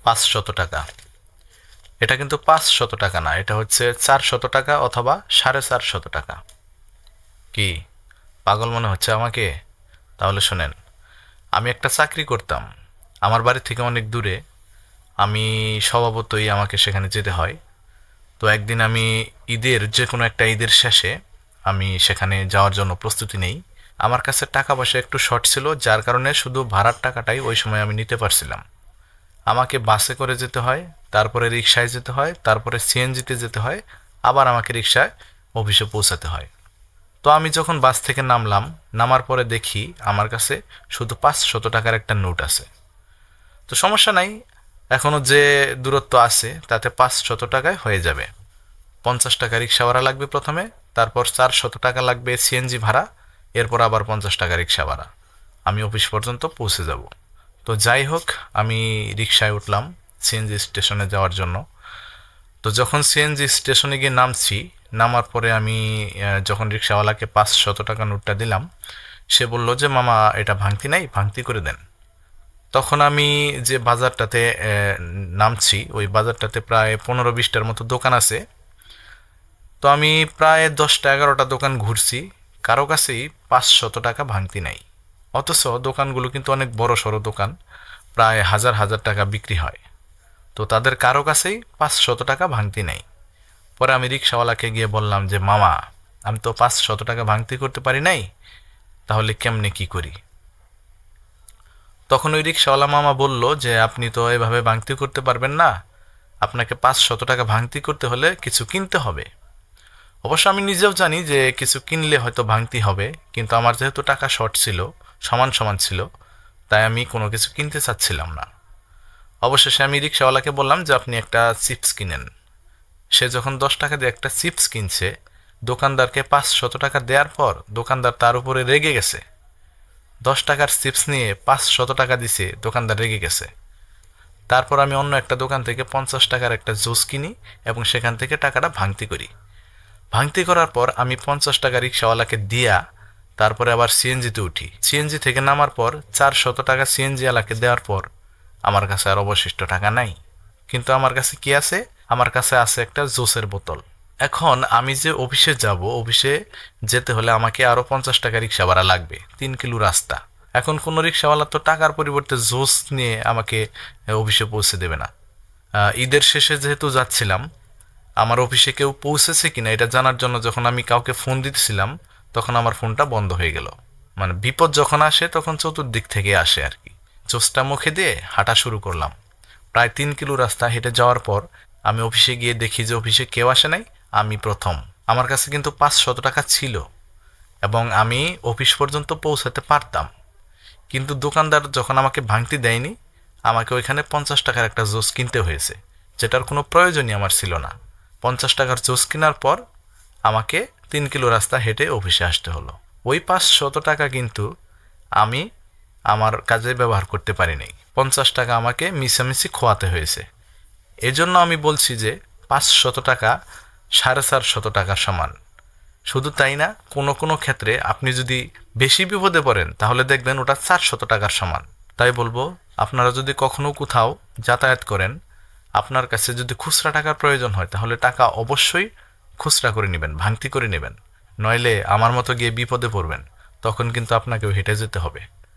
500 টাকা। এটা কিন্তু 500 টাকা না, এটা হচ্ছে 400 টাকা অথবা 450 টাকা। কি পাগল মনে হচ্ছে আমাকে? তাহলে শোনেন, আমি একটা চাকরি করতাম, আমার বাড়ি থেকে অনেক দূরে। আমি স্বভাবতই আমাকে সেখানে যেতে হয়। তো একদিন আমি যে কোনো একটা ঈদের শেষে আমি সেখানে যাওয়ার জন্য প্রস্তুতি নেই। আমার কাছে টাকা পয়সা একটু শর্ট ছিল, যার কারণে শুধু ভাড়ার টাকাটাই ওই সময় আমি নিতে পারছিলাম। আমাকে বাসে করে যেতে হয়, তারপরে রিক্সায় যেতে হয়, তারপরে সিএনজিতে যেতে হয়, আবার আমাকে রিক্সায় অফিসে পৌঁছাতে হয়। তো আমি যখন বাস থেকে নামলাম, নামার পরে দেখি আমার কাছে শুধু 500 টাকার একটা নোট আছে। তো সমস্যা নাই, এখনও যে দূরত্ব আছে তাতে 500 টাকায় হয়ে যাবে। 50 টাকা রিক্সা ভাড়া লাগবে প্রথমে, তারপর 400 টাকা লাগবে সিএনজি ভাড়া, এরপর আবার 50 টাকা রিক্সা ভাড়া। আমি অফিস পর্যন্ত পৌঁছে যাব। তো যাই হোক, আমি রিক্সায় উঠলাম সিএনজি স্টেশনে যাওয়ার জন্য। তো যখন সিএনজি স্টেশনে গিয়ে নামছি, নামার পরে আমি যখন রিক্সাওয়ালাকে 500 টাকা নোটটা দিলাম, সে বলল যে মামা এটা ভাঙতি নাই, ভাঙতি করে দেন। তখন আমি যে বাজারটাতে নামছি, ওই বাজারটাতে প্রায় 15-20টার মতো দোকান আছে। তো আমি প্রায় 10টা-11টা দোকান ঘুরছি, কারো কাছেই 500 টাকা ভাঙতি নাই। অথচ দোকানগুলো কিন্তু অনেক বড় সড়ো দোকান, প্রায় হাজার হাজার টাকা বিক্রি হয়। তো তাদের কারো কাছেই 500 টাকা ভাঙতি নেই। পরে আমি রিক্সাওয়ালাকে গিয়ে বললাম যে মামা, আমি তো 500 টাকা ভাঙতি করতে পারি নাই, তাহলে কেমনে কি করি? তখন ওই রিক্সাওয়ালা মামা বলল যে আপনি তো এভাবে ভাঙতি করতে পারবেন না, আপনাকে 500 টাকা ভাঙতি করতে হলে কিছু কিনতে হবে। অবশ্য আমি নিজেও জানি যে কিছু কিনলে হয়তো ভাঙতি হবে, কিন্তু আমার যেহেতু টাকা শর্ট ছিল, সমান সমান ছিল, তাই আমি কোনো কিছু কিনতে চাচ্ছিলাম না। অবশেষে আমি রিক্সাওয়ালাকে বললাম যে আপনি একটা চিপস কিনেন। সে যখন 10 টাকা দিয়ে একটা চিপস কিনছে, দোকানদারকে 500 টাকা দেওয়ার পর দোকানদার তার উপরে রেগে গেছে। 10 টাকার চিপস নিয়ে 500 টাকা দিছে, দোকানদার রেগে গেছে। তারপর আমি অন্য একটা দোকান থেকে 50 টাকার একটা জুস কিনি এবং সেখান থেকে টাকাটা ভাঙতি করি। ভাঙতি করার পর আমি 50 টাকা রিক্সাওয়ালাকে দিয়া তারপরে আবার সিএনজিতে উঠি। সিএনজি থেকে নামার পর 400 টাকা সিএনজি ওয়ালাকে দেওয়ার পর আমার কাছে আর অবশিষ্ট টাকা নাই। কিন্তু আমার কাছে কি আছে? আমার কাছে আছে একটা জুসের বোতল। এখন আমি যে অফিসে যাব, অফিসে যেতে হলে আমাকে আরও 50 টাকা রিক্সা ভাড়া লাগবে, 3 কিলো রাস্তা। এখন কোনো রিক্সাওয়ালা তো টাকার পরিবর্তে জুস নিয়ে আমাকে অফিসে পৌঁছে দেবে না। ঈদের শেষে যেহেতু যাচ্ছিলাম, আমার অফিসে কেউ পৌঁছেছে কিনা এটা জানার জন্য যখন আমি কাউকে ফোন দিতেছিলাম, তখন আমার ফোনটা বন্ধ হয়ে গেল। মানে বিপদ যখন আসে তখন চতুর্দিক থেকে আসে আর কি। চোস্টা মুখে দিয়ে হাঁটা শুরু করলাম। প্রায় 3 কিলো রাস্তা হেঁটে যাওয়ার পর আমি অফিসে গিয়ে দেখি যে অফিসে কেউ আসে নাই, আমি প্রথম। আমার কাছে কিন্তু 500 টাকা ছিল এবং আমি অফিস পর্যন্ত পৌঁছাতে পারতাম। কিন্তু দোকানদার যখন আমাকে ভাঙতি দেয়নি, আমাকে ওইখানে 50 টাকার একটা জুস কিনতে হয়েছে, যেটার কোনো প্রয়োজনই আমার ছিল না। 50 টাকার জুস কেনার পর আমাকে 3 কিলো রাস্তা হেঁটে অফিসে আসতে হলো। ওই 500 টাকা কিন্তু আমি আমার কাজে ব্যবহার করতে পারি নাই। 50 টাকা আমাকে মিশামিশি খোয়াতে হয়েছে। এজন্য আমি বলছি যে 500 টাকা 450 টাকার সমান। শুধু তাই না, কোনো কোনো ক্ষেত্রে আপনি যদি বেশি বিপদে পড়েন তাহলে দেখবেন ওটা 400 টাকার সমান। তাই বলবো, আপনারা যদি কখনো কোথাও যাতায়াত করেন, আপনার কাছে যদি খুচরা টাকার প্রয়োজন হয় তাহলে টাকা অবশ্যই খুচরা করে নেবেন, ভাঙতি করে নেবেন। নইলে আমার মতো গিয়ে বিপদে পড়বেন, তখন কিন্তু আপনাকেও হেঁটে যেতে হবে।